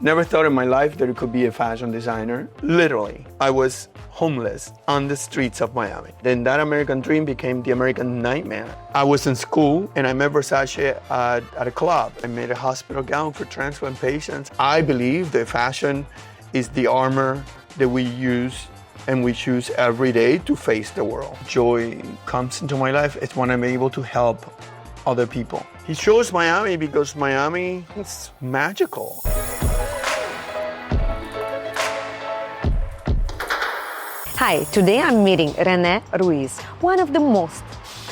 Never thought in my life that it could be a fashion designer. Literally, I was homeless on the streets of Miami. Then that American dream became the American nightmare. I was in school and I met Versace at a club. I made a hospital gown for transplant patients. I believe that fashion is the armor that we use and we choose every day to face the world. Joy comes into my life. It's when I'm able to help other people. He chose Miami because Miami is magical. Hi, today I'm meeting Rene Ruiz, one of the most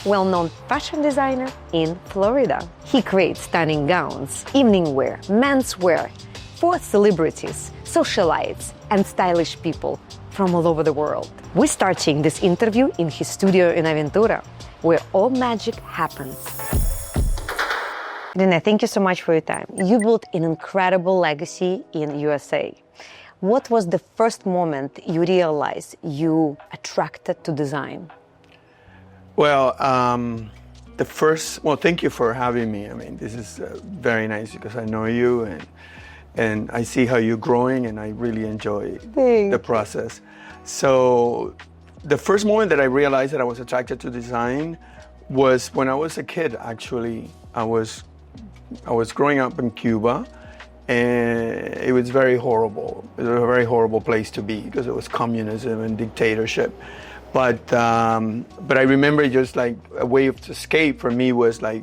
well-known fashion designers in Florida. He creates stunning gowns, evening wear, menswear for celebrities, socialites, and stylish people from all over the world. We're starting this interview in his studio in Aventura, where all magic happens. Rene, thank you so much for your time. You built an incredible legacy in USA. What was the first moment you realized you attracted to design? Well, thank you for having me. I mean, this is very nice because I know you and I see how you're growing and I really enjoy the process. So the first moment that I realized that I was attracted to design was when I was a kid, actually. I was growing up in Cuba. And it was very horrible. It was a very horrible place to be because it was communism and dictatorship. But I remember just like a way of escape for me was like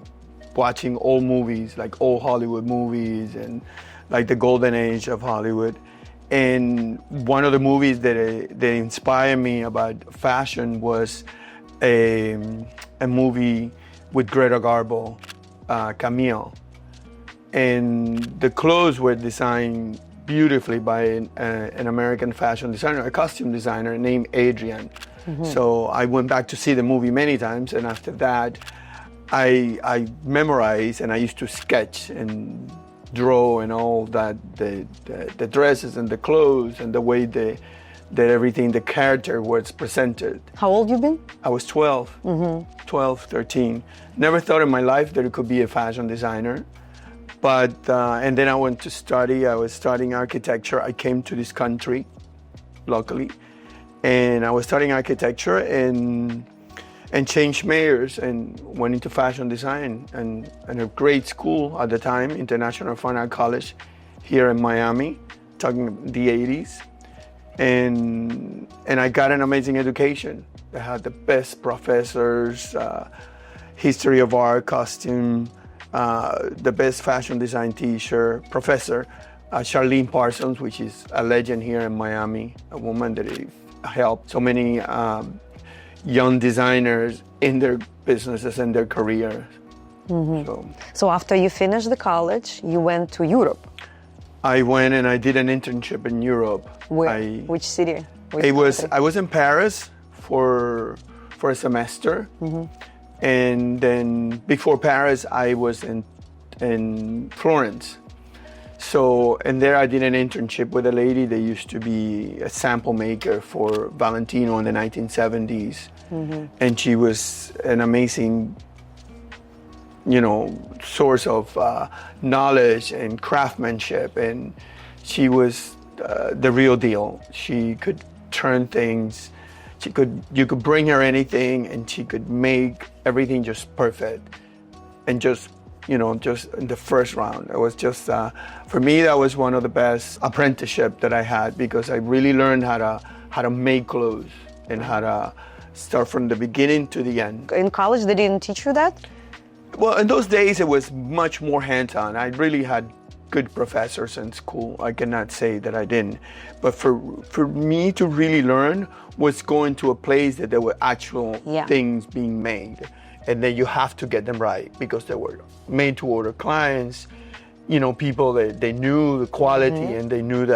watching old movies, like old Hollywood movies and like the golden age of Hollywood. And one of the movies that inspired me about fashion was a movie with Greta Garbo, Camille. And the clothes were designed beautifully by an American fashion designer, a costume designer named Adrian. Mm-hmm. So I went back to see the movie many times, and after that, I memorized and I used to sketch and draw and all that, the dresses and the clothes and the way that everything, the character was presented. How old you been? I was 12, 12, 13. Never thought in my life that it could be a fashion designer. But, and then I went to study. I was studying architecture. I came to this country, luckily, and I was studying architecture and changed majors and went into fashion design and a great school at the time, International Fine Art College here in Miami, talking the 80s. And I got an amazing education. I had the best professors, history of art, costume, the best fashion design teacher, professor, Charlene Parsons, which is a legend here in Miami, a woman that helped so many young designers in their businesses and their careers. Mm-hmm. So after you finished the college, you went to Europe? I went and I did an internship in Europe. Where? Which city? I was in Paris for a semester. Mm-hmm. And then before Paris, I was in Florence. So, and there I did an internship with a lady that used to be a sample maker for Valentino in the 1970s. Mm-hmm. And she was an amazing, source of knowledge and craftsmanship. And she was the real deal. She could turn things. You could bring her anything and she could make everything just perfect. And just in the first round, it was just, for me, that was one of the best apprenticeship that I had because I really learned how to make clothes and how to start from the beginning to the end. In college, they didn't teach you that? Well, in those days, it was much more hands-on. I really had good professors in school. I cannot say that I didn't. But for me to really learn was going to a place that there were actual things being made. And then you have to get them right because they were made to order clients, people that they knew the quality and they knew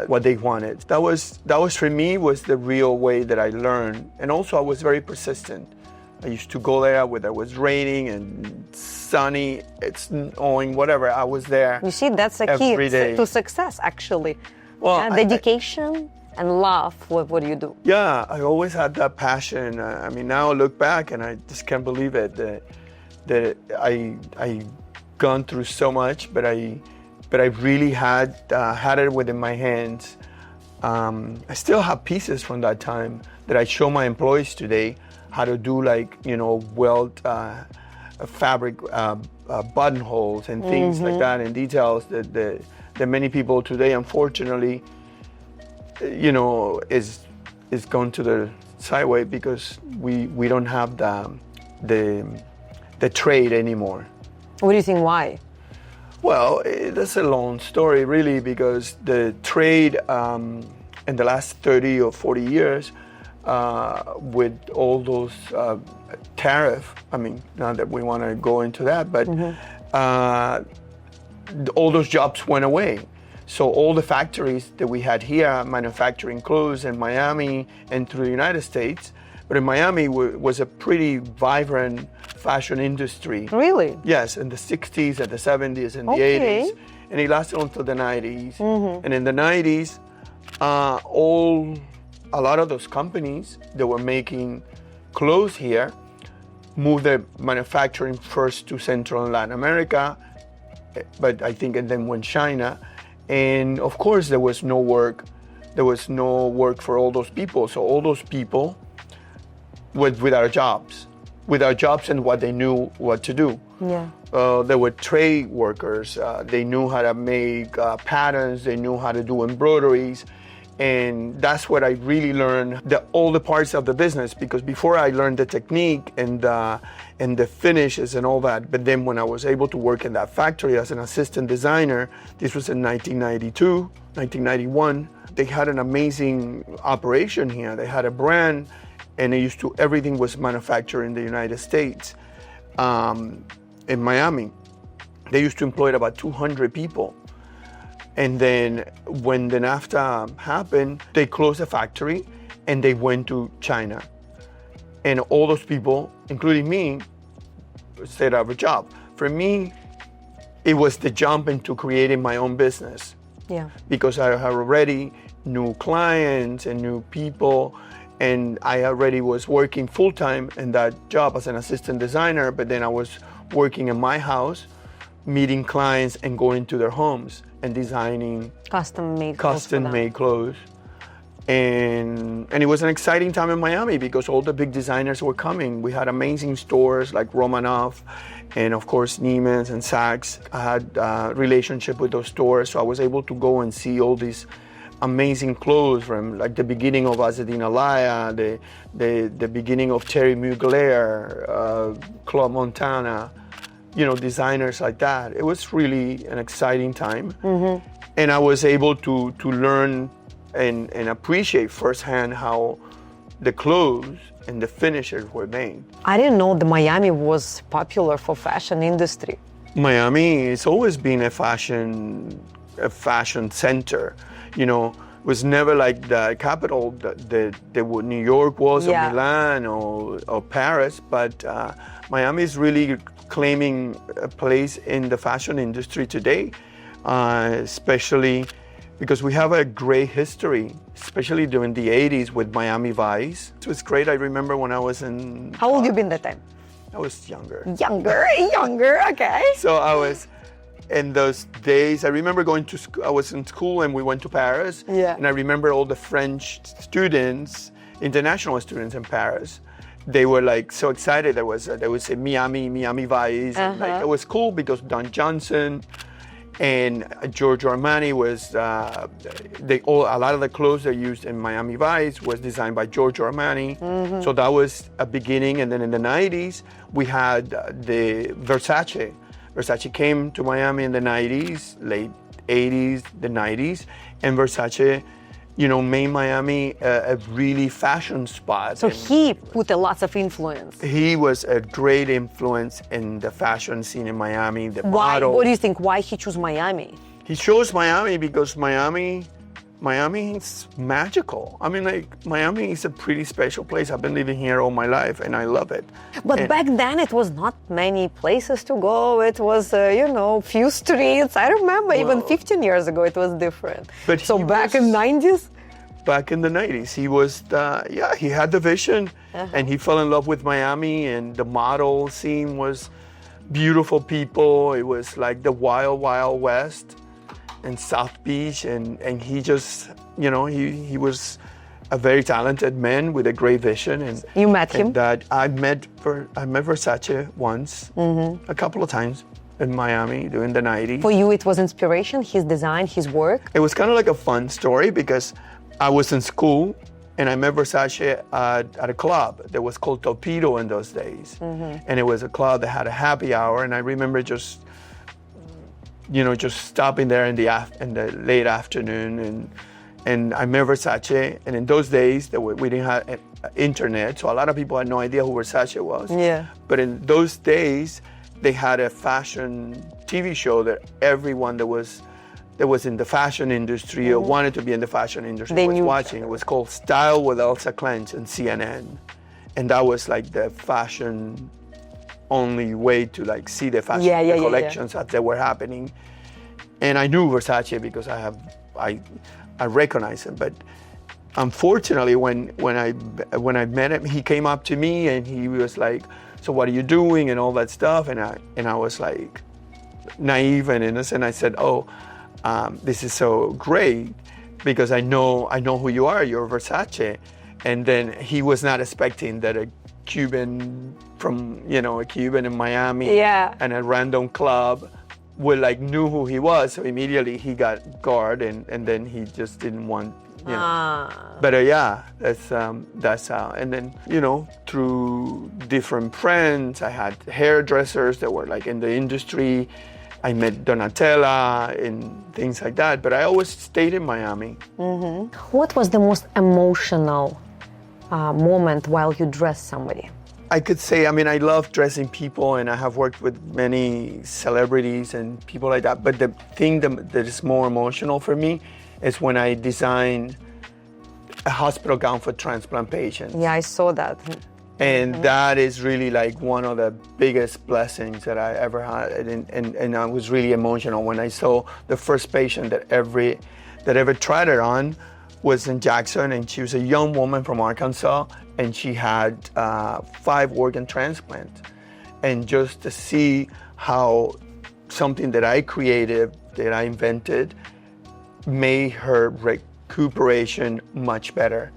what they wanted. That was for me was the real way that I learned. And also I was very persistent. I used to go there whether it was raining and sunny, it's snowing, whatever, I was there. You see, that's a key to success, actually. Well, dedication and love with what you do. Yeah, I always had that passion. Now I look back and I just can't believe it that I gone through so much, but I but I really had it within my hands. I still have pieces from that time that I show my employees today how to do, like, weld fabric buttonholes and things like that, and details that many people today, unfortunately, is gone to the sideway because we don't have the trade anymore. What do you think? Why? Well, that's a long story, really, because the trade in the last 30 or 40 years, with all those tariffs, I mean, not that we want to go into that, but all those jobs went away. So all the factories that we had here manufacturing clothes in Miami and through the United States, but in Miami was a pretty vibrant fashion industry. Really? Yes, in the 60s and the 70s and the 80s. And it lasted until the 90s. And in the 90s, a lot of those companies that were making clothes here moved their manufacturing first to Central and Latin America, but I think and then went China. And of course, there was no work. There was no work for all those people. So all those people without jobs and what they knew what to do. Yeah. There were trade workers. They knew how to make patterns. They knew how to do embroideries. And that's what I really learned, all the parts of the business, because before I learned the technique and the finishes and all that. But then when I was able to work in that factory as an assistant designer, this was in 1992, 1991, they had an amazing operation here. They had a brand, and everything was manufactured in the United States. In Miami, they used to employ about 200 people. And then when the NAFTA happened, they closed the factory and they went to China. And all those people, including me, stayed out of a job. For me, it was the jump into creating my own business. Yeah. Because I had already new clients and new people, and I already was working full-time in that job as an assistant designer, but then I was working in my house, meeting clients and going to their homes and designing custom-made clothes. And it was an exciting time in Miami because all the big designers were coming. We had amazing stores like Romanoff and of course Neiman's and Saks. I had a relationship with those stores, so I was able to go and see all these amazing clothes from like the beginning of Azzedine Alaïa, the beginning of Thierry Mugler, Claude Montana, designers like that. It was really an exciting time. Mm-hmm. And I was able to learn and appreciate firsthand how the clothes and the finishes were made. I didn't know that Miami was popular for fashion industry. Miami has always been a fashion center. It was never like the capital that New York was, or Milan or Paris, but Miami is really claiming a place in the fashion industry today, especially because we have a great history, especially during the 80s with Miami Vice. It was great. I remember when I was in... How old you been that time? I was younger. Younger, okay. So I was, in those days, I remember going to school. I was in school and we went to Paris. Yeah. And I remember all the French students, international students in Paris. They were like so excited. They would say Miami Vice. And, like, it was cool because Don Johnson and Giorgio Armani was a lot of the clothes they used in Miami Vice was designed by Giorgio Armani. Mm-hmm. So that was a beginning. And then in the 90s, we had the Versace. Versace came to Miami in the 90s, late 80s, the 90s, and Versace, made Miami a really fashion spot. So he put a lot of influence. He was a great influence in the fashion scene in Miami. Why? What do you think? Why he chose Miami? He chose Miami because Miami is magical. I mean, like, Miami is a pretty special place. I've been living here all my life, and I love it. But back then, it was not many places to go. It was, few streets. I remember even 15 years ago, it was different. But so back in the 90s? Back in the 90s, he was, he had the vision, and he fell in love with Miami, and the model scene was beautiful people. It was like the wild, wild west. in South Beach, and he just, he was a very talented man with a great vision. And you met him? And that I met Versace once, a couple of times in Miami during the 90s. For you, it was inspiration, his design, his work? It was kind of like a fun story because I was in school and I met Versace at a club that was called Torpedo in those days. And it was a club that had a happy hour, and I remember just stopping there in the late afternoon, and I met Versace. And in those days, we didn't have internet, so a lot of people had no idea who Versace was. Yeah. But in those days, they had a fashion TV show that everyone that was in the fashion industry or wanted to be in the fashion industry was watching. It was called Style with Elsa Clench on CNN, and that was like the fashion only way to like see the fashion collections as they were happening. And I knew Versace because I recognized him. But unfortunately, when I met him, he came up to me and he was like, "So what are you doing?" and all that stuff. And I was like naive and innocent. I said, "Oh, this is so great because I know who you are. You're Versace." And then he was not expecting that a Cuban in Miami and a random club would like knew who he was. So immediately he got guard and then he just didn't want, But that's how. And then, through different friends, I had hairdressers that were like in the industry. I met Donatella and things like that, but I always stayed in Miami. What was the most emotional moment while you dressed somebody? I could say, I love dressing people, and I have worked with many celebrities and people like that, but the thing that is more emotional for me is when I designed a hospital gown for transplant patients. Yeah, I saw that. And that is really like one of the biggest blessings that I ever had. And I was really emotional when I saw the first patient that ever tried it on was in Jackson, and she was a young woman from Arkansas, and she had 5 organ transplants. And just to see how something that I created, that I invented, made her recuperation much better.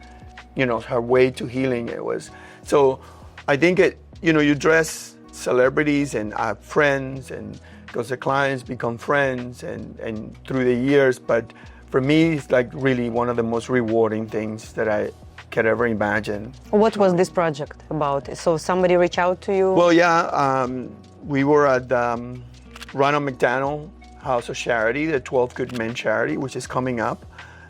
Her way to healing it was. So I think you dress celebrities and friends, and because the clients become friends and through the years. But for me, it's like really one of the most rewarding things that I could ever imagine. What was this project about? So somebody reached out to you? Well, yeah, we were at Ronald McDonald House of Charity, the 12 Good Men charity, which is coming up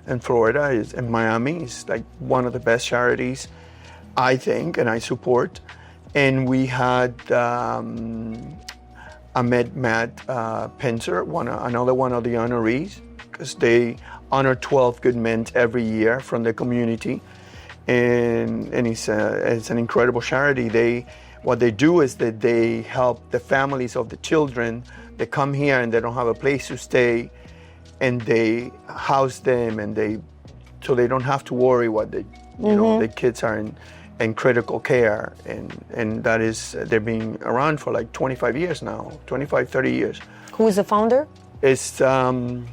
in Florida, is in Miami. It's like one of the best charities, I think, and I support. And we had Matt Pincer, another one of the honorees, because they honor 12 good men every year from the community. And it's an incredible charity. What they do is that they help the families of the children that come here and they don't have a place to stay, and they house them, and so they don't have to worry what the kids are in critical care, and that is, they've been around for like 25 years now, 25, 30 years. Who is the founder? It's Linda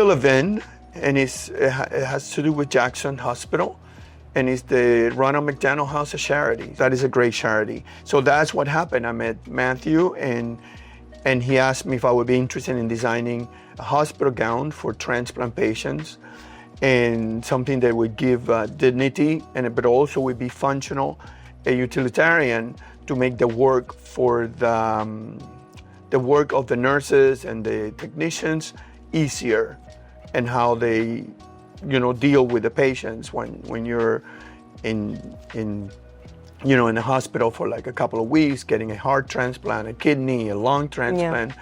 Levin, and it has to do with Jackson Hospital, and it's the Ronald McDonald House of Charity. That is a great charity. So that's what happened. I met Matthew, and he asked me if I would be interested in designing a hospital gown for transplant patients, and something that would give dignity, but also would be functional, a utilitarian, to make the work for the work of the nurses and the technicians easier, and how they, deal with the patients when you're in the hospital for like a couple of weeks, getting a heart transplant, a kidney, a lung transplant,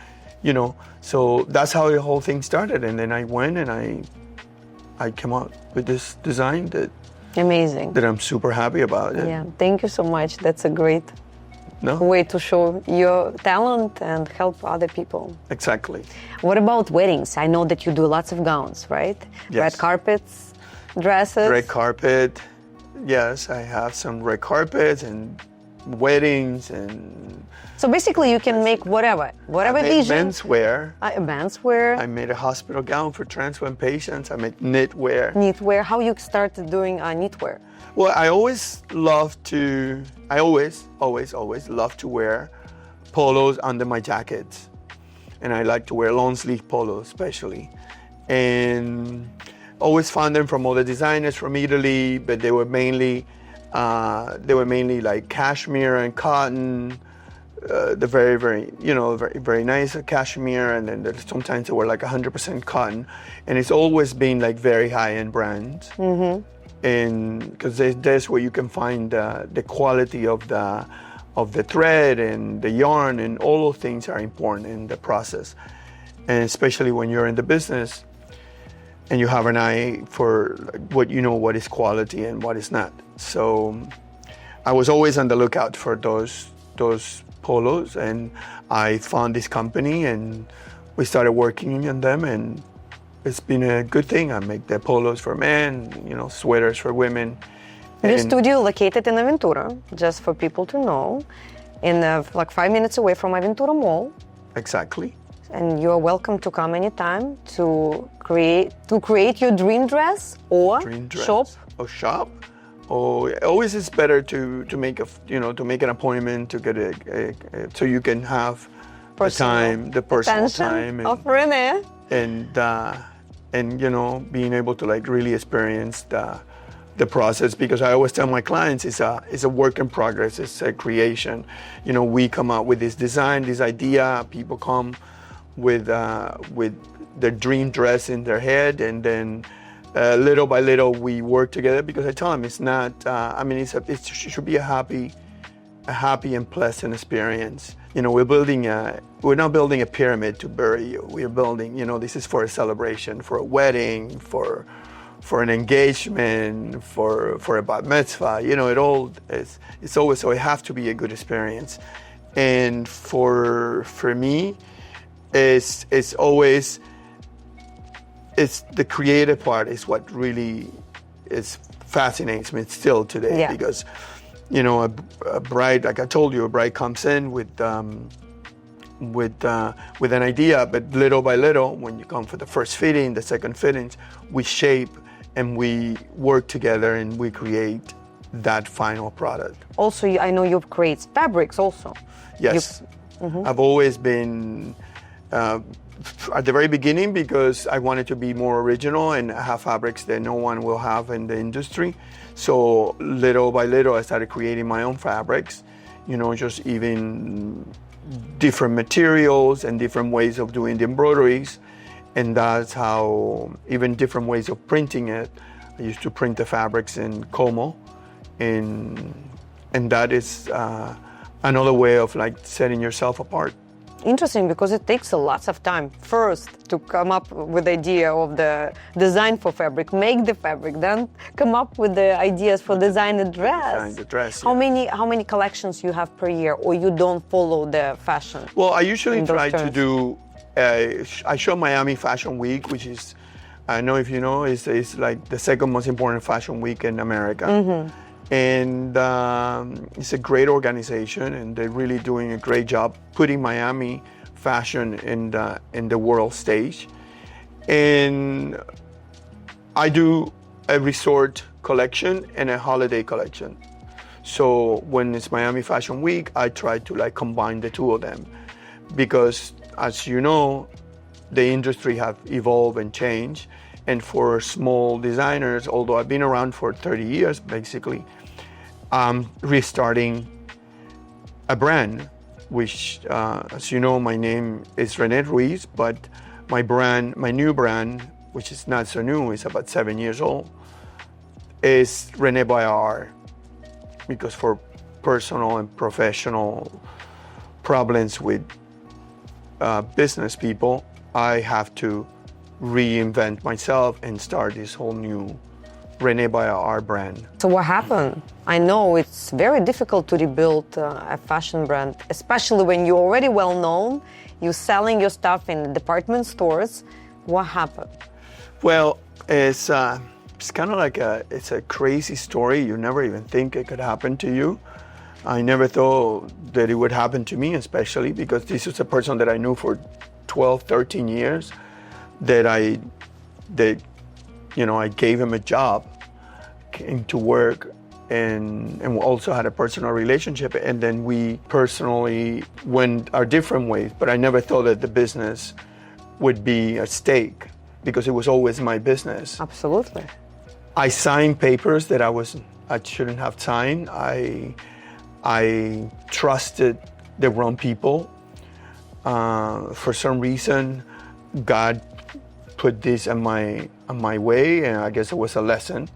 So that's how the whole thing started, and then I went and I came out with this design amazing, that I'm super happy about. Yeah, thank you so much. That's a great way to show your talent and help other people. Exactly. What about weddings? I know that you do lots of gowns, right? Yes. Red carpets, dresses. Red carpet. Yes, I have some red carpets and weddings and. So basically, you can make whatever I made vision. menswear. Menswear. I made a hospital gown for transplant patients. I made knitwear. Knitwear. How you started doing knitwear? Well, I always love to. I always love to wear polos under my jackets, and I like to wear long sleeve polos, especially. And always found them from other designers from Italy, but they were mainly like cashmere and cotton. The very nice cashmere, and then sometimes they were like 100% cotton, and it's always been like very high-end brands. Mm-hmm. And because that's where you can find the quality of the thread and the yarn, and all those things are important in the process, and especially when you're in the business and you have an eye for what is quality and what is not. So I was always on the lookout for those polos, and I found this company and we started working on them, and it's been a good thing. I make the polos for men, sweaters for women. Your studio located in Aventura, just for people to know, in like 5 minutes away from Aventura Mall. Exactly. And you're welcome to come anytime to create your dream dress or shop. Or shop. Or always it's better to make an appointment to get so you can have the personal time of Rene. And being able to like really experience the process, because I always tell my clients it's a work in progress. It's a creation. We come out with this design, this idea. People come with their dream dress in their head, and then little by little we work together, because I tell them it's not. It should be a happy and pleasant experience. We're not building a pyramid to bury you. We're building. This is for a celebration, for a wedding, for an engagement, for a bat mitzvah. It's always, so it has to be a good experience. And for me, it's always. It's the creative part is what really fascinates me still today, because a bride, like I told you, a bride comes in with an idea, but little by little, when you come for the first fitting, the second fittings, we shape and we work together and we create that final product. Also, I know you create fabrics also. Yes, I've always been. At the very beginning, because I wanted to be more original and have fabrics that no one will have in the industry. So little by little, I started creating my own fabrics, just even different materials and different ways of doing the embroideries. And that's how, even different ways of printing it. I used to print the fabrics in Como, and that is another way of like setting yourself apart. Interesting, because it takes a lot of time first to come up with the idea of the design for fabric, make the fabric, then come up with the ideas for design the dress. Design the dress. How many collections you have per year, or you don't follow the fashion? Well, I usually try to do. I show Miami Fashion Week, which is, I don't know if you know, is like the second most important fashion week in America. Mm-hmm. And it's a great organization, and they're really doing a great job putting Miami fashion in the world stage. And I do a resort collection and a holiday collection. So when it's Miami Fashion Week, I try to like combine the two of them, because as you know, the industry have evolved and changed. And for small designers, although I've been around for 30 years, basically, I'm restarting a brand, which, as you know, my name is Rene Ruiz, but my new brand, which is not so new, it's about 7 years old, is Rene by R, because for personal and professional problems with business people, I have to reinvent myself and start this whole new Rene by R brand. So what happened? I know it's very difficult to rebuild a fashion brand, especially when you're already well known, you're selling your stuff in department stores. What happened? Well, it's kind of like it's a crazy story. You never even think it could happen to you. I never thought that it would happen to me, especially because this is a person that I knew for 12, 13 years, that I gave him a job, came to work, and also had a personal relationship. And then we personally went our different ways, but I never thought that the business would be at stake because it was always my business. Absolutely. I signed papers that I shouldn't have signed. I trusted the wrong people. For some reason, God put this on my way, and I guess it was a lesson.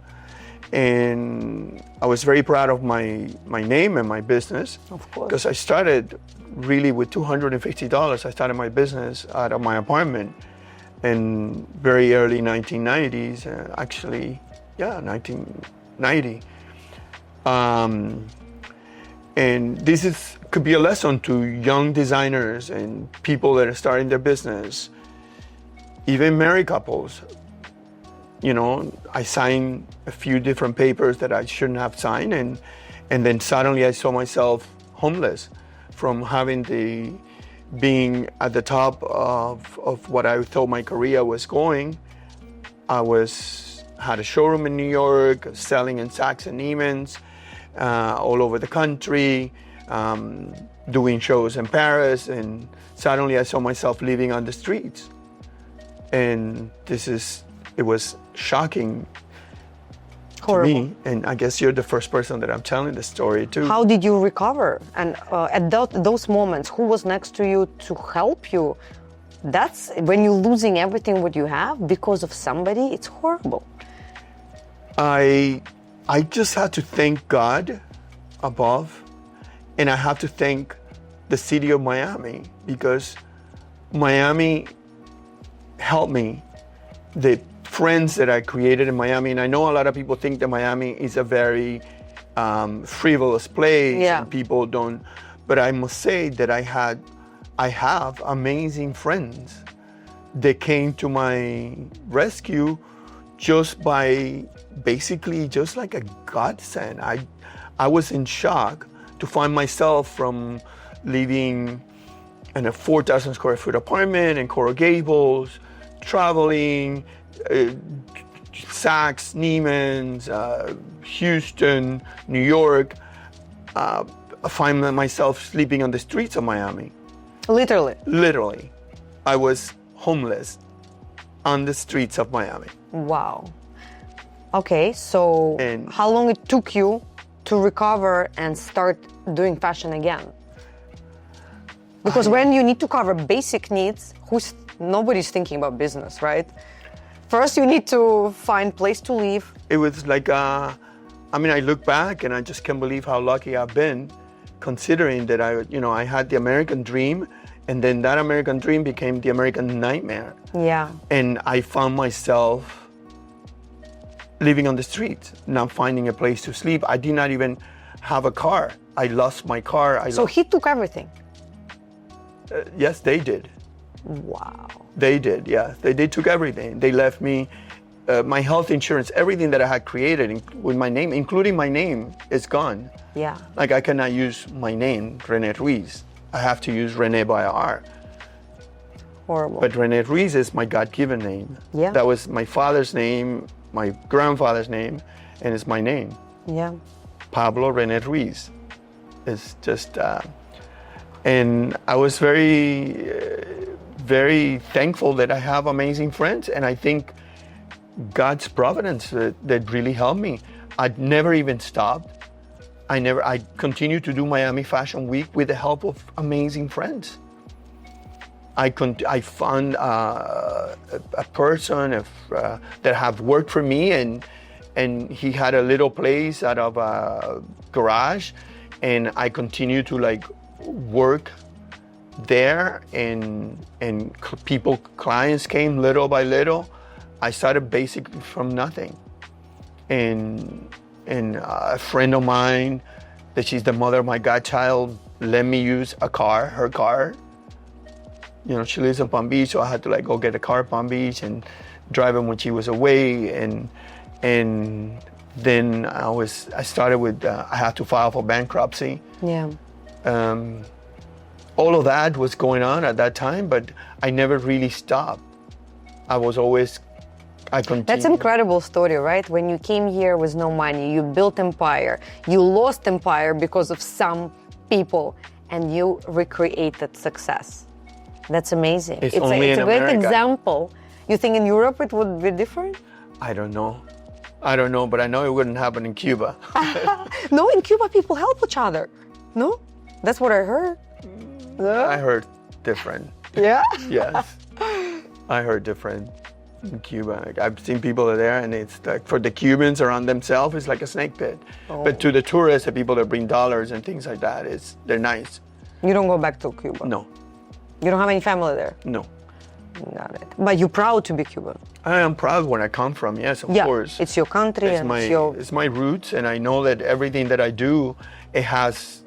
And I was very proud of my name and my business. Of course. Because I started really with $250. I started my business out of my apartment in very early 1990s, actually, 1990. And this could be a lesson to young designers and people that are starting their business, even married couples. I signed a few different papers that I shouldn't have signed, and then suddenly I saw myself homeless from being at the top of what I thought my career was going. I had a showroom in New York, selling in Saks and Neiman's, all over the country, doing shows in Paris, and suddenly I saw myself living on the streets. And it was shocking to me, and I guess you're the first person that I'm telling the story to. How did you recover? And at those moments, who was next to you to help you? That's when you're losing everything what you have because of somebody. It's horrible. I just had to thank God above, and I have to thank the city of Miami, because Miami helped me. The friends that I created in Miami, and I know a lot of people think that Miami is a very frivolous place, and people don't, but I must say that I have amazing friends that came to my rescue just by basically just like a godsend. I was in shock to find myself from living in a 4,000 square foot apartment in Coral Gables, traveling, Saks, Neiman's, Houston, New York. I find myself sleeping on the streets of Miami. Literally? Literally. I was homeless on the streets of Miami. Wow. Okay, so how long it took you to recover and start doing fashion again? Because when you need to cover basic needs, nobody's thinking about business, right? First, you need to find place to live. It was like, I look back and I just can't believe how lucky I've been, considering that I had the American dream, and then that American dream became the American nightmare. Yeah. And I found myself living on the streets, not finding a place to sleep. I did not even have a car. I lost my car. So he took everything? Yes, they did. Wow. They did, yeah. They took everything. They left me my health insurance, everything that I had created with my name, including my name, is gone. Yeah. Like I cannot use my name, Rene Ruiz. I have to use Rene by R. Horrible. But Rene Ruiz is my God-given name. Yeah. That was my father's name, my grandfather's name, and it's my name. Yeah. Pablo Rene Ruiz. It's just, and I was very thankful that I have amazing friends, and I think God's providence that really helped me. I'd never even stopped. I continued to do Miami Fashion Week with the help of amazing friends. I found a person that have worked for me, and he had a little place out of a garage, and I continued to work there, and clients came little by little. I started basically from nothing, and a friend of mine, that she's the mother of my godchild, let me use her car. She lives in Palm Beach, so I had to go get a car at Palm Beach and drive him when she was away, and Then I started with, I had to file for bankruptcy. Yeah. All of that was going on at that time, but I never really stopped. I continued. That's an incredible story, right? When you came here with no money, you built empire, you lost empire because of some people, and you recreated success. That's amazing. It's only a in great America. example. You think in Europe it would be different? I don't know, but I know it wouldn't happen in Cuba. No, in Cuba people help each other. No? That's what I heard. I heard different. Yeah? Yes. I heard different in Cuba. Like, I've seen people there, and it's like for the Cubans around themselves, it's like a snake pit. Oh. But to the tourists, the people that bring dollars and things like that, they're nice. You don't go back to Cuba? No, You don't have any family there? no. Got it. But you're proud to be Cuban? I am proud where I come from. Yes, of Yeah, course. it's your country and It's my roots, and I know that everything that I do, it has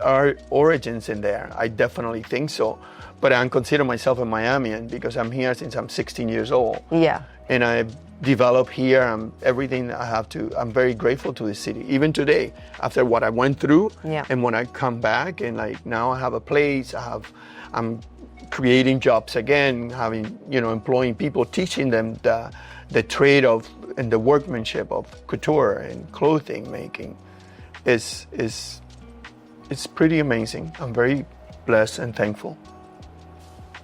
our origins in there. I definitely think so. But I consider myself a Miamian because I'm here since I'm 16 years old. Yeah. And I developed here. Everything I have to. I'm very grateful to this city. Even today, after what I went through, Yeah. and when I come back, and like now I have a place. I'm creating jobs again, employing people, teaching them the trade of and the workmanship of couture and clothing making. It's pretty amazing. I'm very blessed and thankful.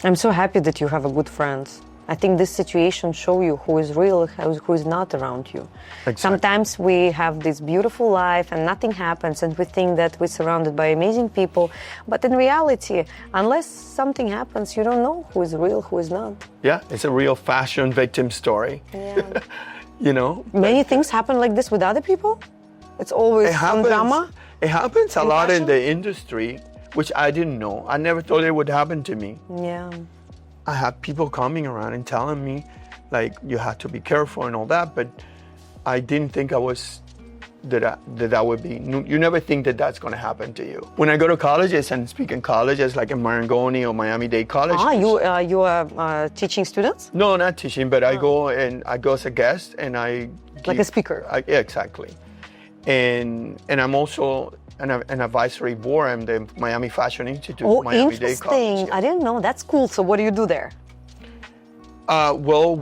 I'm so happy that you have a good friends. I think this situation show you who is real, who is not around you. Exactly. Sometimes we have this beautiful life and nothing happens and we think that we're surrounded by amazing people. But in reality, unless something happens, you don't know who is real, who is not. Yeah, it's a real fashion victim story. Yeah. Many things happen like this with other people? It's always some drama? It happens a lot fashion? in the industry, which I didn't know. I never thought it would happen to me. Yeah. I have people coming around and telling me, like, you have to be careful and all that, but I didn't think that would be. You never think that that's going to happen to you. When I go to colleges and speak in colleges, like in Marangoni or Miami-Dade College. You are teaching students? No, not teaching, but I go as a guest and I. Like a speaker? Yeah, exactly. And I'm also an advisory board. I'm the Miami Fashion Institute. Oh, Miami-Dade College. interesting. I didn't know. That's cool. So what do you do there? Well,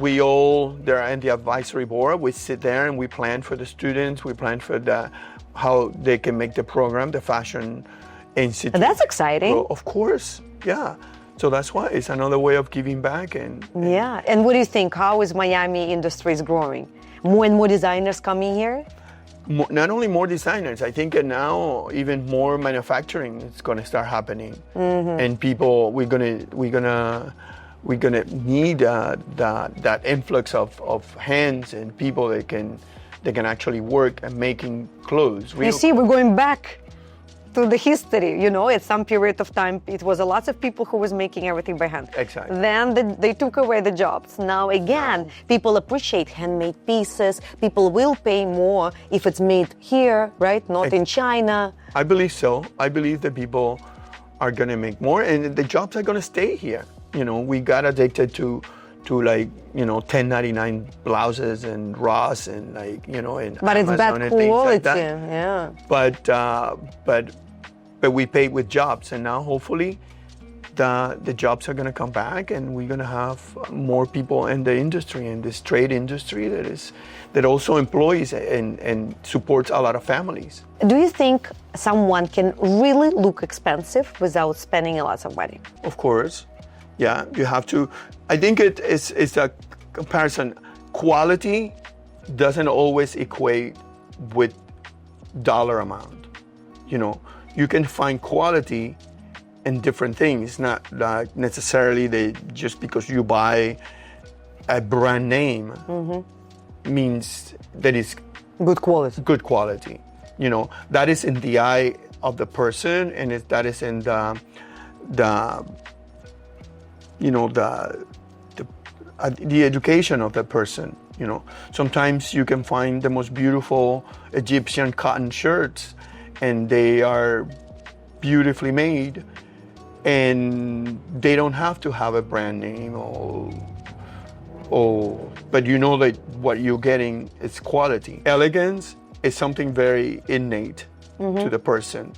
they're in the advisory board. We sit there and we plan for the students. We plan for how they can make the program, the Fashion Institute. That's exciting. Well, of course, yeah. So that's why it's another way of giving back. Yeah. And what do you think? How is Miami industries growing? More and more designers coming here? Not only more designers, I think now even more manufacturing is going to start happening, and people we're gonna need that influx of hands and people that can actually work and making clothes. You see, we're going back to the history. At some period of time, it was a lot of people who was making everything by hand. Exactly. Then they took away the jobs. Now again, people appreciate handmade pieces. People will pay more if it's made here, right? Not in China. I believe so. I believe that people are going to make more, and the jobs are going to stay here. We got addicted to 1099 blouses and Ross and and but it's Amazon bad and things quality, like that. Yeah. But we paid with jobs, and now hopefully the jobs are going to come back, and we're going to have more people in the industry, in this trade industry that also employs and supports a lot of families. Do you think someone can really look expensive without spending a lot of money? Of course. Yeah, you have to. I think it's a comparison. Quality doesn't always equate with dollar amount. You can find quality in different things, not like necessarily just because you buy a brand name means that it's Good quality. good quality. That is in the eye of the person, and that is in the education of the person. Sometimes you can find the most beautiful Egyptian cotton shirts, and they are beautifully made, and they don't have to have a brand name but that what you're getting is quality. Elegance is something very innate to the person,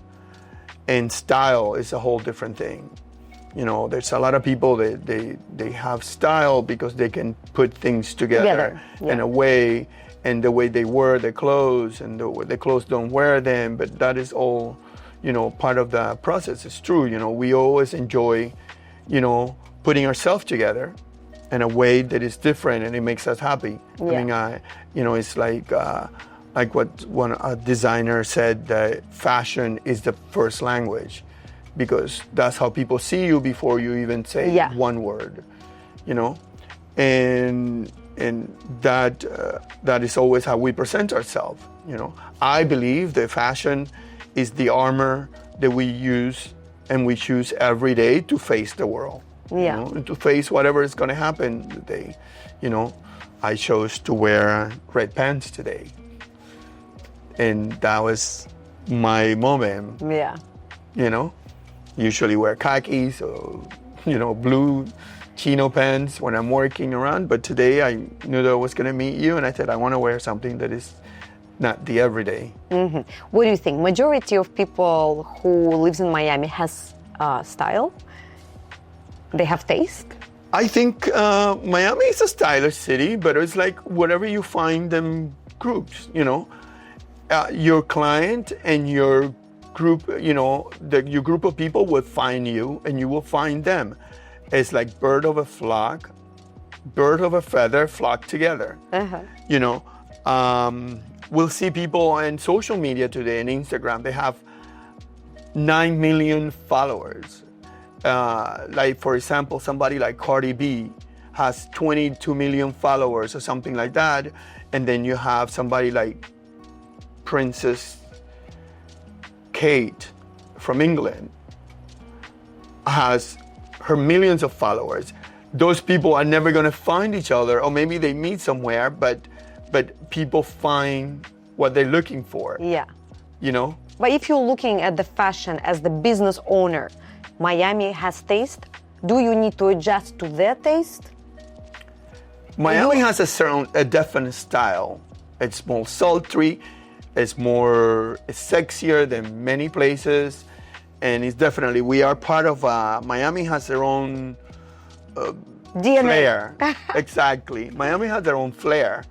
and style is a whole different thing. You know, there's a lot of people that they have style because they can put things together in a way, and the way they wear their clothes, and the clothes don't wear them, but that is all, you know, part of the process. It's true, you know, we always enjoy, you know, putting ourselves together in a way that is different, and it makes us happy. I mean, you know, it's like what a designer said, that fashion is the first language, because that's how people see you before you even say one word, you know, and that is always how we present ourselves. You know, I believe that fashion is the armor that we use and we choose every day to face the world. You know, and to face whatever is going to happen today. You know, I chose to wear red pants today, and that was my moment. Yeah. You know, usually wear khakis or, you know, blue chino pants when I'm working around, but today I knew that I was going to meet you, and I said I want to wear something that is not the everyday. What do you think? Majority of people who lives in Miami has style? They have taste? I think Miami is a stylish city, but it's like whatever you find them groups, you know. Your client and your group, you know, your group of people will find you and you will find them. It's like bird of a feather flock together. You know, we'll see people on social media today, on Instagram, they have 9 million followers. Like, for example, somebody like Cardi B has 22 million followers or something like that. And then you have somebody like Princess Kate from England has her millions of followers. Those people are never going to find each other, or maybe they meet somewhere, but people find what they're looking for. Yeah. You know? But if you're looking at the fashion as the business owner, Miami has taste. Do you need to adjust to their taste? Miami has a definite style. It's more sultry. It's sexier than many places. And it's definitely, we are part of, Miami has their own DNA. Flair. Exactly. Miami has their own flair.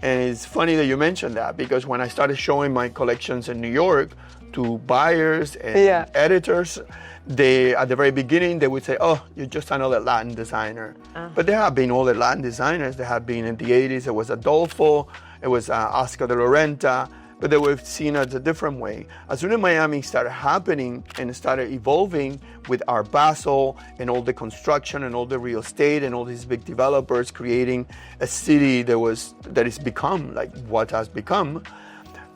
And it's funny that you mentioned that, because when I started showing my collections in New York to buyers and editors, they, at the very beginning, they would say, oh, you're just another Latin designer. But there have been other Latin designers. There have been in the 80s, it was Adolfo, it was Oscar de la Renta, but they were seen as a different way. As soon as Miami started happening and started evolving with Art Basel and all the construction and all the real estate and all these big developers creating a city that is become like what has become,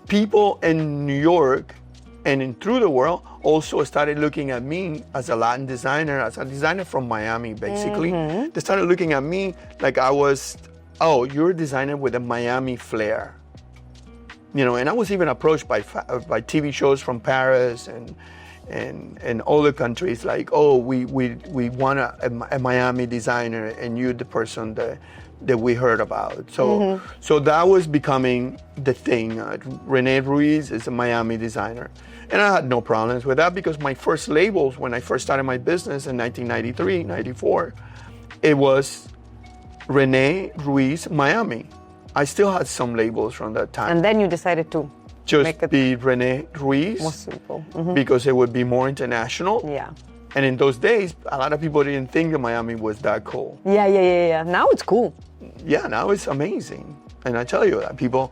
people in New York and through the world also started looking at me as a Latin designer, as a designer from Miami, basically. They started looking at me like I was, oh, you're a designer with a Miami flair. You know, and I was even approached by TV shows from Paris and other countries, like, oh, we want a Miami designer, and you're the person that we heard about. So so that was becoming the thing. Rene Ruiz is a Miami designer. And I had no problems with that, because my first labels, when I first started my business in 1993, 94, it was Rene Ruiz Miami. I still had some labels from that time. And then you decided to just make it be Rene Ruiz, more simple, because it would be more international. Yeah. And in those days, a lot of people didn't think that Miami was that cool. Yeah. Now it's cool. Yeah, now it's amazing. And I tell you that people,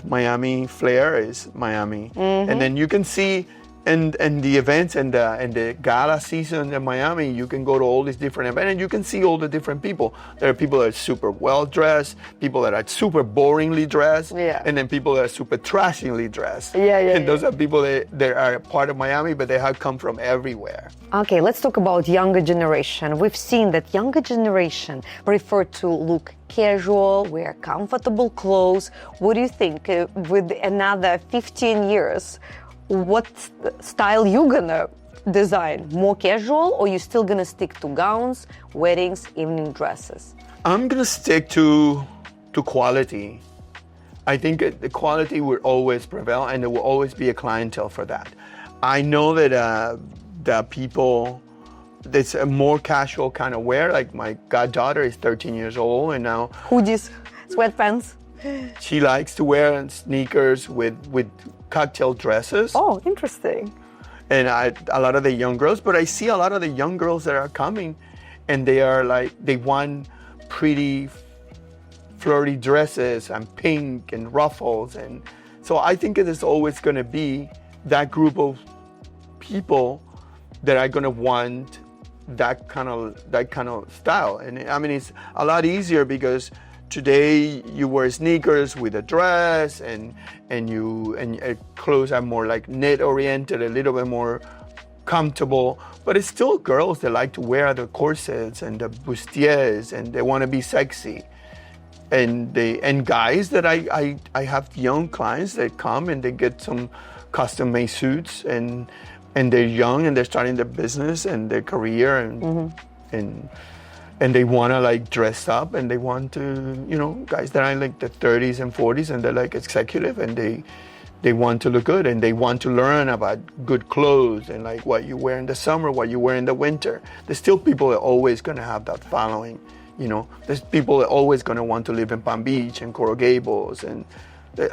Miami flair is Miami. And then you can see in the events and the gala season in Miami, you can go to all these different events and you can see all the different people. There are people that are super well dressed, people that are super boringly dressed, and then people that are super trashingly dressed. And those are people that are part of Miami, but they have come from everywhere. Okay, let's talk about younger generation. We've seen that younger generation prefer to look casual, wear comfortable clothes. What do you think with another 15 years? What style you gonna design? More casual, or you still gonna stick to gowns, weddings, evening dresses? I'm gonna stick to quality. I think the quality will always prevail, and there will always be a clientele for that. I know that people, it's a more casual kind of wear. Like my goddaughter is 13 years old, and now Hoodies, sweatpants. she likes to wear sneakers with cocktail dresses. Oh, interesting. And a lot of the young girls, but I see a lot of the young girls that are coming, and they are like, they want pretty flirty dresses and pink and ruffles. And so I think it is always going to be that group of people that are going to want that kind of style. And I mean, it's a lot easier because today you wear sneakers with a dress, and clothes are more like knit oriented, a little bit more comfortable. But it's still girls that like to wear the corsets and the bustiers, and they want to be sexy. And guys that I have young clients that come and they get some custom made suits, and they're young and they're starting their business and their career, and they want to like dress up, and they want to, you know, guys that are in like the 30s and 40s, and they're like executive, and they want to look good, and they want to learn about good clothes and like what you wear in the summer, what you wear in the winter. There's still people that are always going to have that following, you know. There's people that are always going to want to live in Palm Beach and Coral Gables, and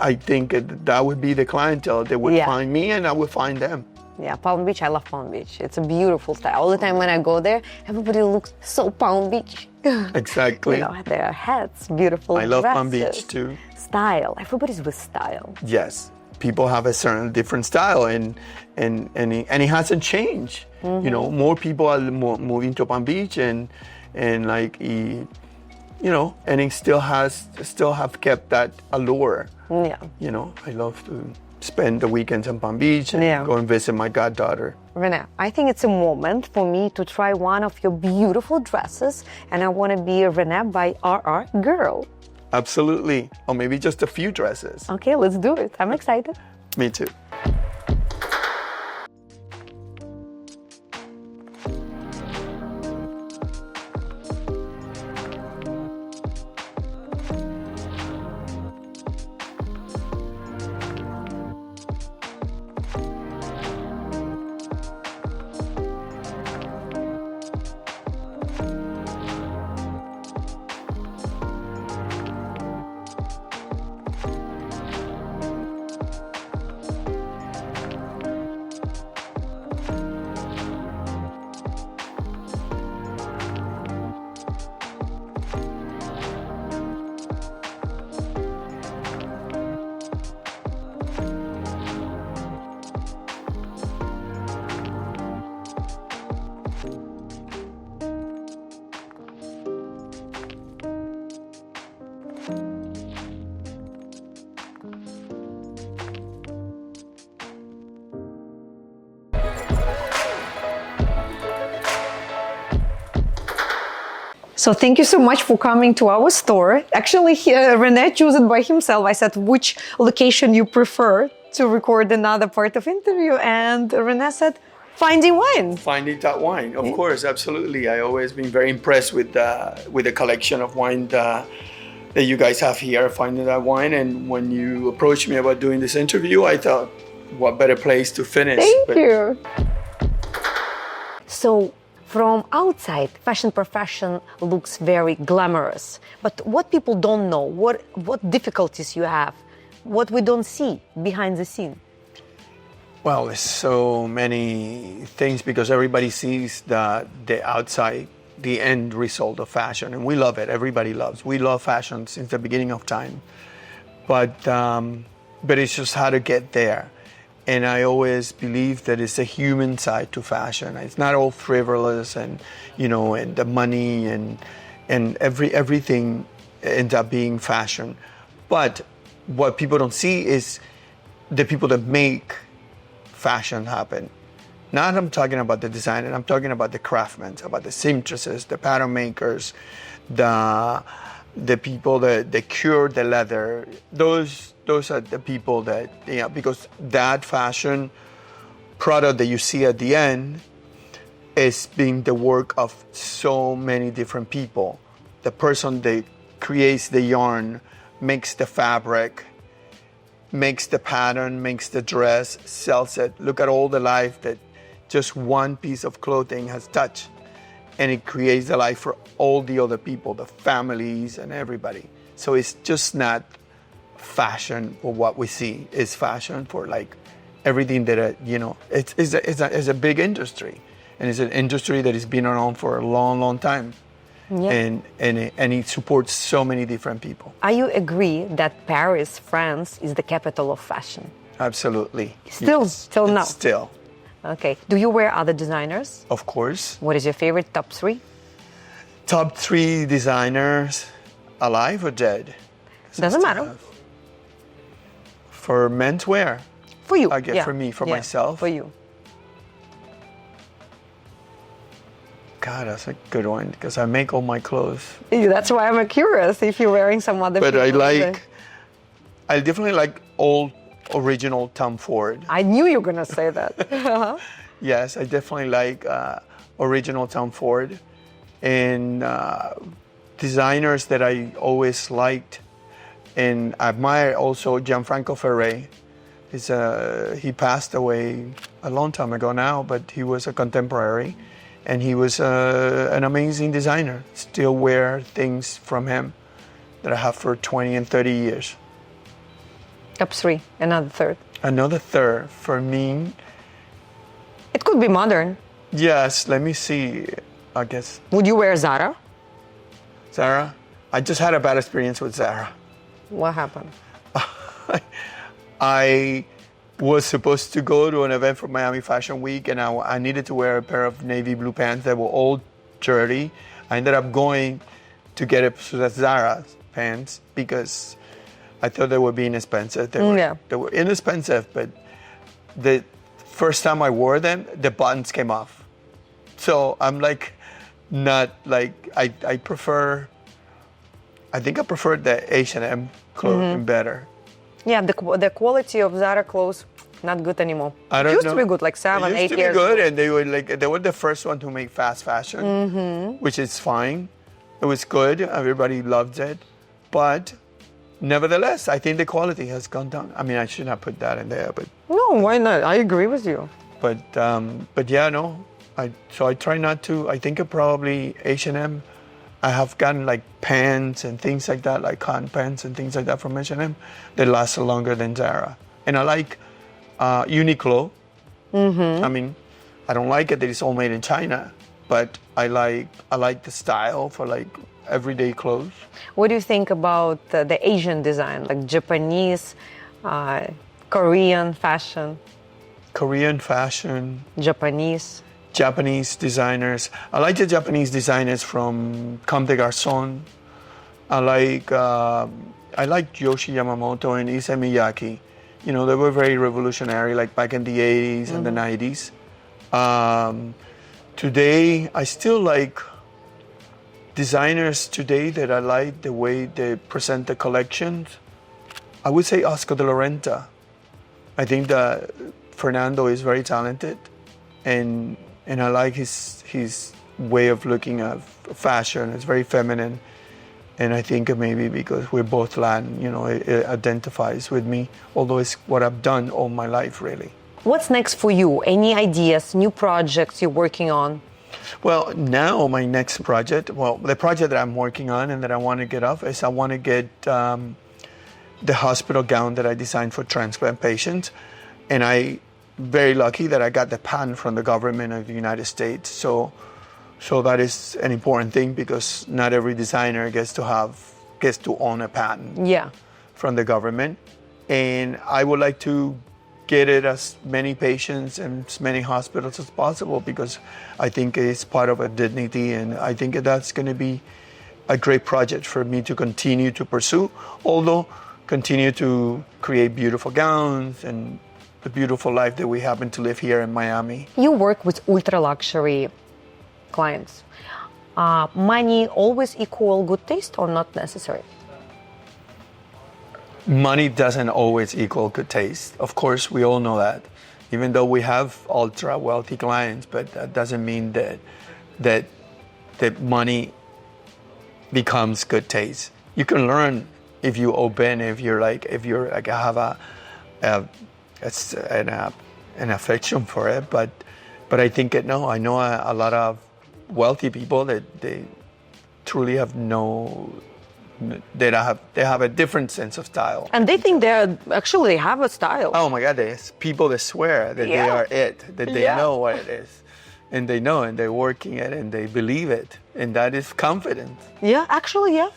I think that would be the clientele. They would find me, and I would find them. Yeah, Palm Beach, I love Palm Beach. It's a beautiful style. All the time when I go there, everybody looks so Palm Beach. Exactly. You know, their hats, beautiful I love dresses, Palm Beach too. Style. Everybody's with style. Yes. People have a certain different style, and it hasn't changed. You know, more people are moving to Palm Beach, and like, you know, and it still have kept that allure. Yeah. You know, I love to spend the weekends in Palm Beach and go and visit my goddaughter. Rene, I think it's a moment for me to try one of your beautiful dresses, and I want to be a Rene by RR girl. Absolutely. Or maybe just a few dresses. Okay, let's do it. I'm excited. Me too. So thank you so much for coming to our store. Actually, Rene chose it by himself. I said, which location you prefer to record another part of interview? And Rene said, Finding Wine. Finding that wine, of course, absolutely. I always been very impressed with the collection of wine that you guys have here, Finding That Wine. And when you approached me about doing this interview, I thought, what better place to finish? Thank you. So, from outside, fashion profession looks very glamorous. But what people don't know, what difficulties you have, what we don't see behind the scene? Well, there's so many things because everybody sees the outside, the end result of fashion, and we love it. Everybody loves. We love fashion since the beginning of time, but it's just how to get there. And I always believe that it's a human side to fashion. It's not all frivolous and and the money and everything ends up being fashion. But what people don't see is the people that make fashion happen. Not I'm talking about the designer, I'm talking about the craftsmen, about the seamstresses, the pattern makers, the people that cure the leather. Those are the people that, because that fashion product that you see at the end is being the work of so many different people. The person that creates the yarn, makes the fabric, makes the pattern, makes the dress, sells it. Look at all the life that just one piece of clothing has touched. And it creates the life for all the other people, the families and everybody. So it's just not fashion for what we see. It's fashion for like everything that, it's a big industry. And it's an industry that has been around for a long, long time. Yeah. And it supports so many different people. Are you agree that Paris, France, is the capital of fashion? Absolutely. Still, Yes. till now? Still. Okay. Do you wear other designers? Of course. What is your favorite top 3? Top 3 designers, alive or dead? Doesn't matter. For menswear? For you. I guess for me, for myself. For you. God, that's a good one because I make all my clothes. Yeah, that's why I'm curious if you're wearing some other. But I definitely like old original Tom Ford. I knew you were gonna say that. Yes, I definitely like original Tom Ford, and designers that I always liked and admire also Gianfranco Ferré. He passed away a long time ago now, but he was a contemporary. And he was an amazing designer. Still wear things from him that I have for 20 and 30 years. Top 3, another third. Another third for me. It could be modern. Yes, let me see, I guess. Would you wear Zara? Zara? I just had a bad experience with Zara. What happened? I was supposed to go to an event for Miami Fashion Week, and I needed to wear a pair of navy blue pants that were all dirty. I ended up going to get a Zara pants because I thought they were being expensive. They were inexpensive, but the first time I wore them, the buttons came off. So I'm like, not like, I think I prefer the H&M clothing better. Yeah, the quality of Zara clothes, not good anymore. I don't know. It used to be good, like 7, 8 years ago. It used to be good, and they were the first one to make fast fashion, which is fine. It was good. Everybody loved it. But nevertheless, I think the quality has gone down. I mean, I should not put that in there, but... No, why not? I agree with you. But yeah, no. So I try not to. I think probably H&M. I have gotten like pants and things like that, like cotton pants and things like that from H&M that last longer than Zara. And I like Uniqlo. I mean, I don't like it that it's all made in China, but I like the style for like everyday clothes. What do you think about the Asian design, like Japanese, Korean fashion? Korean fashion. Japanese designers. I like the Japanese designers from Comme des Garçons. I like Yoshi Yamamoto and Issey Miyake. You know, they were very revolutionary, like back in the 80s and the 90s. Today, I still like designers today that I like the way they present the collections. I would say Oscar de la Renta. I think that Fernando is very talented, and I like his way of looking at fashion. It's very feminine, and I think maybe because we're both Latin, you know, it identifies with me, although it's what I've done all my life, really. What's next for you? Any ideas, new projects you're working on? Well, now my next project, the project that I'm working on and that I want to get off is I want to get the hospital gown that I designed for transplant patients, and I'm very lucky that I got the patent from the government of the United States. So that is an important thing because not every designer gets to own a patent from the government. And I would like to get it as many patients and as many hospitals as possible because I think it's part of a dignity, and I think that's going to be a great project for me to continue to pursue, although continue to create beautiful gowns and the beautiful life that we happen to live here in Miami. You work with ultra-luxury clients. Money always equal good taste or not necessary? Money doesn't always equal good taste. Of course, we all know that. Even though we have ultra-wealthy clients, but that doesn't mean that money becomes good taste. You can learn if you open, if you have an affection for it, but I think I know a lot of wealthy people that they truly have they have a different sense of style. And they think they have a style. Oh my God, there's people that swear that they are it, that they know what it is. And they know, and they're working it, and they believe it. And that is confidence. Yeah, actually, yeah.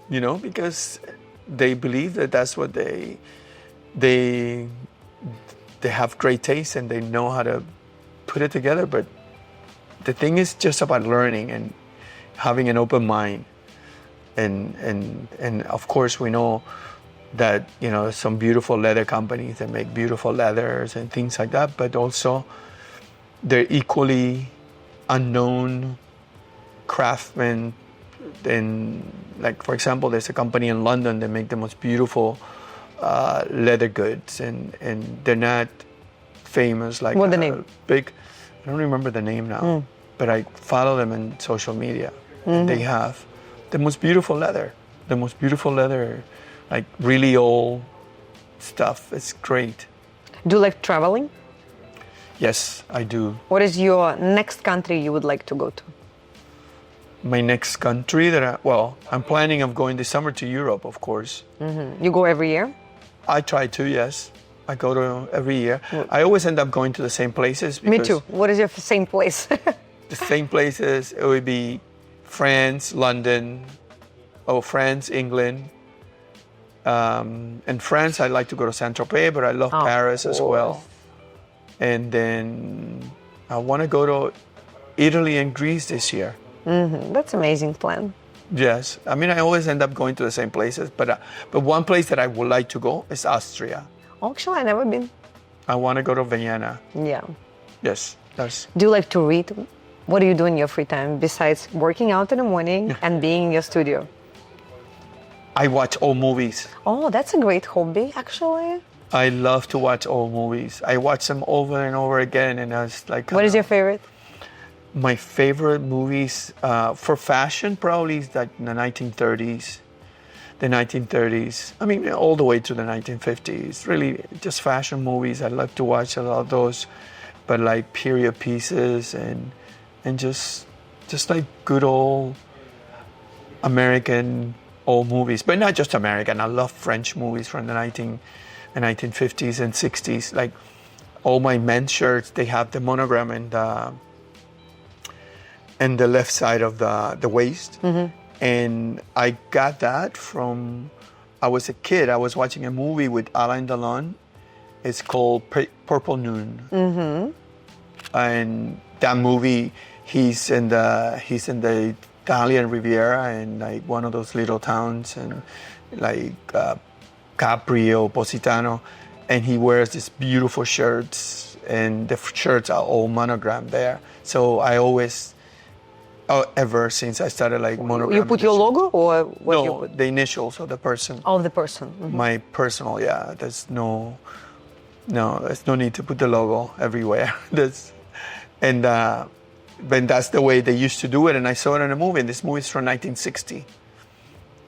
You know, because they believe that that's what they have great taste and they know how to put it together. But the thing is just about learning and having an open mind. And of course we know that, you know, some beautiful leather companies that make beautiful leathers and things like that, but also they're equally unknown craftsmen. And like, for example, there's a company in London that make the most beautiful leather goods, and they're not famous like what the name? Big. I don't remember the name now, but I follow them in social media. And they have the most beautiful leather, like really old stuff. It's great. Do you like traveling? Yes, I do. What is your next country you would like to go to? My next country I'm planning of going this summer to Europe, of course. Mm-hmm. You go every year? I try to, yes. I go to every year. I always end up going to the same places. Me too. What is your same place? The same places, it would be France, London, France, England. And France, I like to go to Saint-Tropez, but I love Paris as well. And then I want to go to Italy and Greece this year. Mm-hmm. That's an amazing plan. Yes. I mean, I always end up going to the same places, but one place that I would like to go is Austria. Actually, I've never been. I want to go to Vienna. Yeah. Yes. Do you like to read? What do you do in your free time besides working out in the morning and being in your studio? I watch old movies. Oh, that's a great hobby, actually. I love to watch old movies. I watch them over and over again, and I was like... What is your favorite? My favorite movies for fashion probably is like the 1930s. The 1930s. I mean, all the way to the 1950s. Really, just fashion movies. I love to watch a lot of those, but like period pieces and just like good old American old movies. But not just American. I love French movies from the 1950s and 60s. Like all my men's shirts, they have the monogram and the left side of the waist. Mm-hmm. And I got that from, I was a kid, I was watching a movie with Alain Delon. It's called Purple Noon. Mm-hmm. And that movie, he's in the Italian Riviera in like one of those little towns and like Capri or Positano. And he wears these beautiful shirts and the shirts are all monogrammed there. So I always... ever since I started like monogram. You put your logo or what? No, you put? the initials of the person. Of the person. Mm-hmm. My personal, yeah. There's no need to put the logo everywhere. But that's the way they used to do it, and I saw it in a movie. And this movie is from 1960.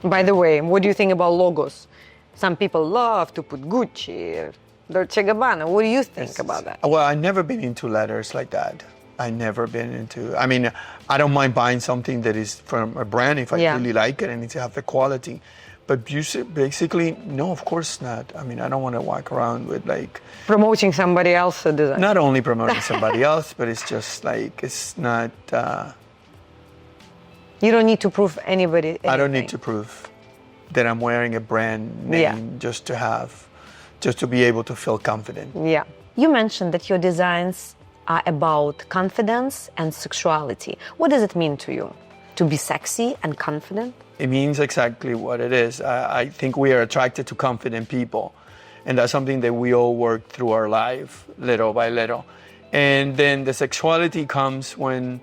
By the way, what do you think about logos? Some people love to put Gucci, Dolce & Gabbana. What do you think about that? Well, I've never been into letters like that. I mean, I don't mind buying something that is from a brand if I really like it and it have the quality. But basically, no, of course not. I mean, I don't want to walk around with like... Promoting somebody else's design. Not only promoting somebody else, but it's just like, it's not... You don't need to prove anybody anything. I don't need to prove that I'm wearing a brand name just to be able to feel confident. Yeah. You mentioned that your designs are about confidence and sexuality. What does it mean to you? To be sexy and confident? It means exactly what it is. I think we are attracted to confident people. And that's something that we all work through our life, little by little. And then the sexuality comes when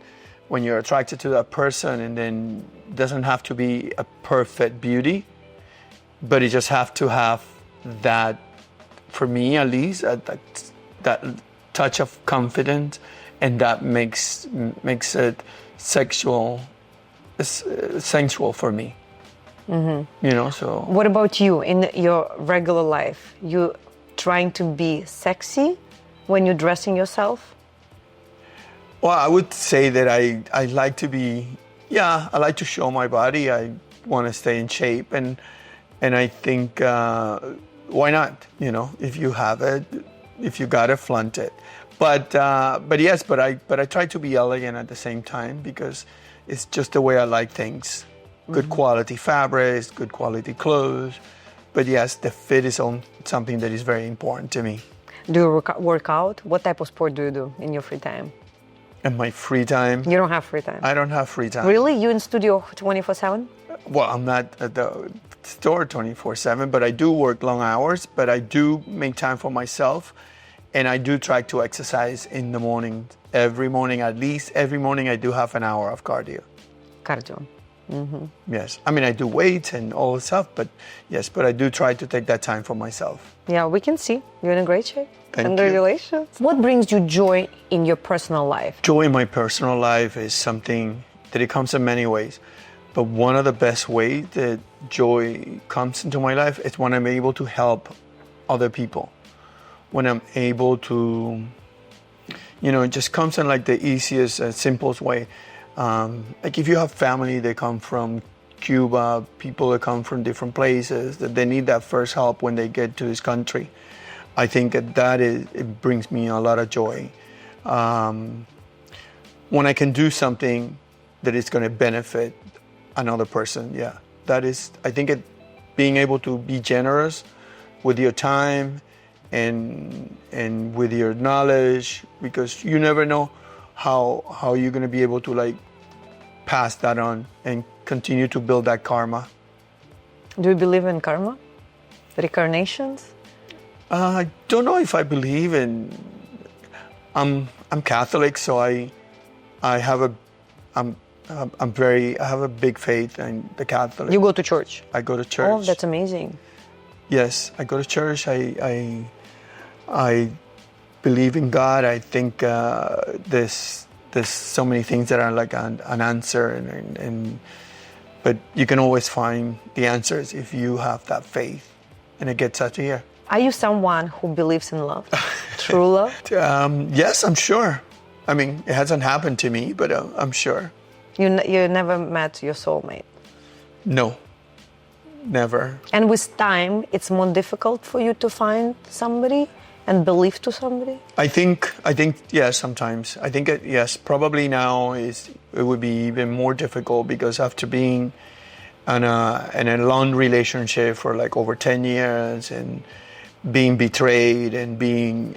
you're attracted to that person, and then it doesn't have to be a perfect beauty, but it just have to have that, for me at least, that touch of confidence, and that makes it sensual for me. Mm-hmm. You know, so. What about you in your regular life? You trying to be sexy when you're dressing yourself? Well, I would say that I like to be, I like to show my body. I want to stay in shape, and I think why not? You know, if you have it, if you got it, flaunt it. But I try to be elegant at the same time because it's just the way I like things. Good quality fabrics, good quality clothes. But yes, the fit is something that is very important to me. Do you work out? What type of sport do you do in your free time? In my free time? You don't have free time? I don't have free time. Really? You in studio 24/7? Well, I'm not at the store 24/7, but I do work long hours, but I do make time for myself, and I do try to exercise in the morning. Every morning, at least every morning, I do have an hour of cardio. Cardio. Mm-hmm. Yes. I mean, I do weights and all the stuff, but yes, but I do try to take that time for myself. Yeah, we can see. You're in a great shape. Thank Congratulations. you. What brings you joy in your personal life? Joy in my personal life is something that it comes in many ways. But one of the best ways that joy comes into my life is when I'm able to help other people. When I'm able to, you know, it just comes in like the easiest, simplest way. Like if you have family that come from Cuba, people that come from different places, that they need that first help when they get to this country. I think it brings me a lot of joy. When I can do something that is going to benefit another person, that is, I think being able to be generous with your time and with your knowledge, because you never know how you're going to be able to like pass that on and continue to build that karma. Do you believe in karma? Reincarnations? I don't know if I believe in. I'm Catholic, so I have a big faith in the Catholic. You go to church? I go to church. Oh, that's amazing. Yes, I go to church. I believe in God. I think there's so many things that are like an answer, but you can always find the answers if you have that faith, and it gets out here. Are you someone who believes in love? True love? Yes, I'm sure. I mean, it hasn't happened to me, but I'm sure. You never met your soulmate? No, never. And with time, it's more difficult for you to find somebody and believe to somebody? I think yes, sometimes. I think yes, probably now it would be even more difficult because after being in a long relationship for like over 10 years and being betrayed and being,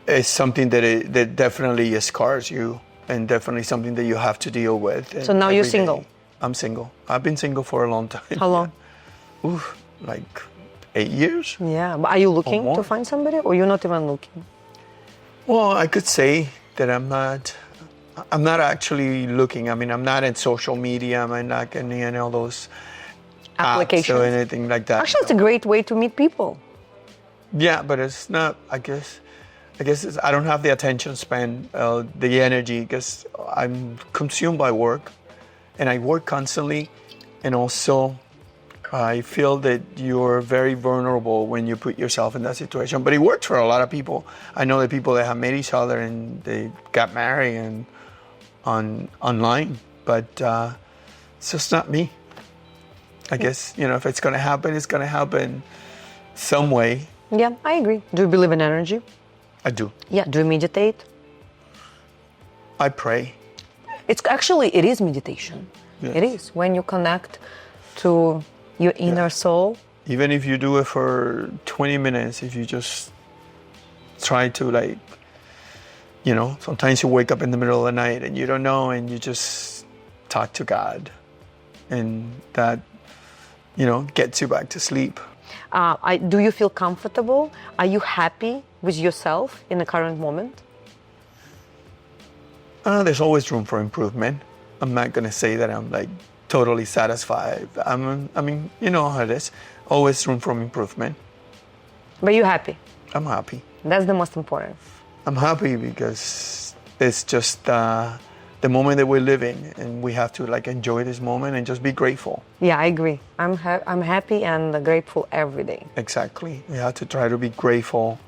it's something that definitely scars you and definitely something that you have to deal with. So now you're single? I'm single. I've been single for a long time. How long? Like 8 years. Yeah, but are you looking to find somebody or you're not even looking? Well, I could say that I'm not actually looking. I mean, I'm not in social media. I'm not in any of those applications or anything like that. Actually, it's a great way to meet people. Yeah, but it's not, I guess I don't have the attention span, the energy, because I'm consumed by work and I work constantly. And also I feel that you're very vulnerable when you put yourself in that situation. But it worked for a lot of people. I know the people that have met each other and they got married and online, but it's just not me. I guess, if it's going to happen, it's going to happen some way. Yeah, I agree. Do you believe in energy? I do. Yeah, do you meditate? I pray. It is meditation. Yes. It is. When you connect to your inner soul. Even if you do it for 20 minutes, if you just try to sometimes you wake up in the middle of the night and you don't know and you just talk to God and that, gets you back to sleep. Do you feel comfortable? Are you happy with yourself in the current moment? There's always room for improvement. I'm not going to say that I'm totally satisfied. I mean, you know how it is. Always room for improvement. But you're happy? I'm happy. That's the most important. I'm happy because it's just the the moment that we're living, and we have to like enjoy this moment and just be grateful. Yeah, I agree. I'm happy and grateful every day. Exactly. We have to try to be grateful.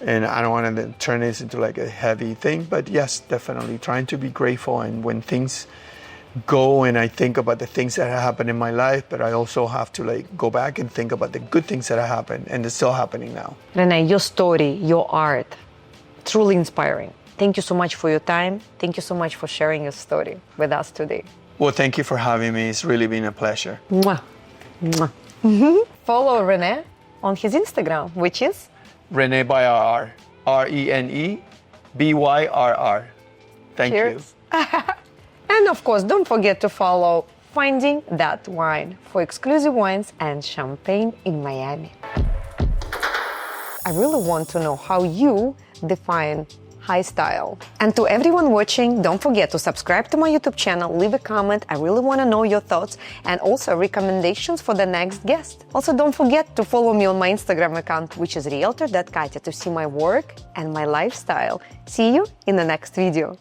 And I don't want to turn this into like a heavy thing, but yes, definitely trying to be grateful. And when things go and I think about the things that have happened in my life, but I also have to like go back and think about the good things that have happened and they're still happening now. Rene, your story, your art, truly inspiring. Thank you so much for your time. Thank you so much for sharing your story with us today. Well, thank you for having me. It's really been a pleasure. Mwah. Mwah. Follow Rene on his Instagram, which is? Rene Byrr, RENE BYRR. Thank Cheers. You. And of course, don't forget to follow Finding That Wine for exclusive wines and champagne in Miami. I really want to know how you define high style. And to everyone watching, don't forget to subscribe to my YouTube channel, leave a comment. I really want to know your thoughts and also recommendations for the next guest. Also, don't forget to follow me on my Instagram account, which is realtor.katya, to see my work and my lifestyle. See you in the next video.